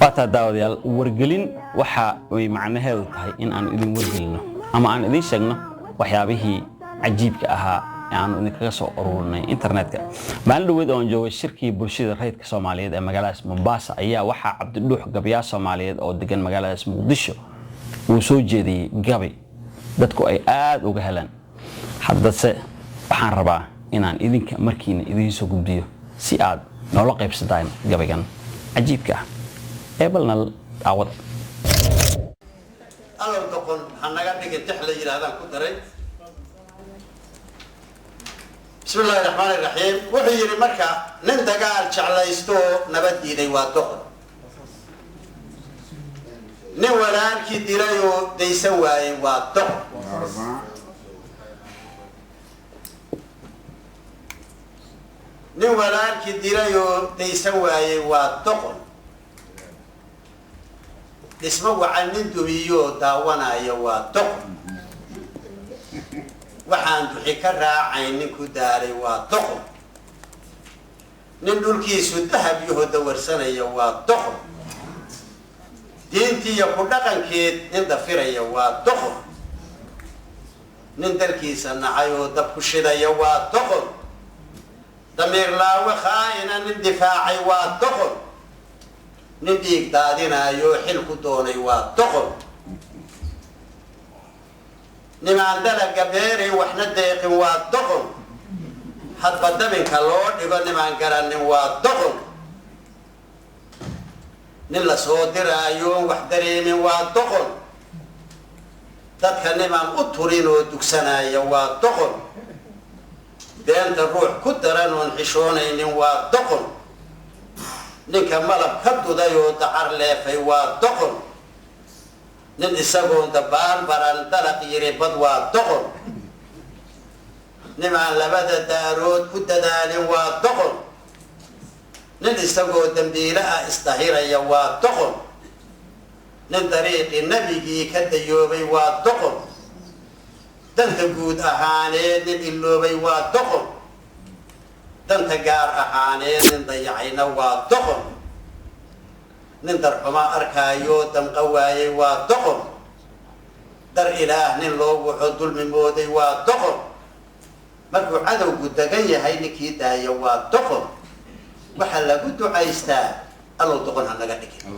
واتا داوديال ورجلين وحا ومعناها هاي إن أنا إذن ورجلنا أما أنا إذن شغنا وحيابه عجيب كأها يعني إنك كسر أرورنا إنترنت ما نلود أن جو الشركة برشيد الرئيس كصومالية مجال اسمه مباسة أيها وحا عبد اللوح قبيا صومالية أو دجن مجال اسمه مقدشو وسوجي دي قبي dadku ay aad uga helaan haddase waxaan rabaa inaan idinka markiina idin soo gudbiyo si aad nolol qaybsadaan gabaygan ajiibka ah eebalna awad aloo doqon hanaga dhigin tixla yiraahdaan ku daray bismillaahir rahmaanir rahiim wuxuu yiri marka nin dagaal jeclaysto nabad diiday waa doqon nin walaalkii dilay oo deysan waayay waa doqon nin walaalkii dilay oo deysan waayay waa doqon isma wacan nin dumiyo daawanaya waa doqon waxaan duxi ka raacay nin ku daaray waa doqon nin dhulkiisu dahab yaho dawarsanaya waa doqon diintiiyo ku dhaqankeed nin dafiraya waa doqon nin dalkiisa nacay oo dab ku shidaya waa doqon damiir laawe khaa'ina nin difaacay waa doqon nin dhiig daadinayo xil ku doonay waa doqon nimaan dalaga beeray waxna deeqin waa doqon hadba dabinka loo dhigo nimaan garanin waa doqon nin la soo diraayo wax dareemin waa doqon dadka nimaan u turin oo dugsanaya waa doqon beenta ruux ku daran oon xishoonaynin waa doqon ninka malab ka duday oo dacar leefay waa doqon nin isagoon dabaal baran dalaq yiri bad waa doqon nimaan labada daarood ku dadaalin waa doqon nin isagoo dambiile ah isdahiraya waa doqon nin dariiqii nabigii ka dayoobay waa doqon danta guud ahaaneed nin iloobay waa doqon danta gaar ahaaneed nin dayacayna waa doqon nin darxuma arkaayo damqa waayay waa doqon dar ilaah nin loo wuxo dulmi mooday waa doqon markuu cadowgu degan yahay ninkii daaya waa doqon waxa lagu ducaystaa allow doqon ha naga dhigin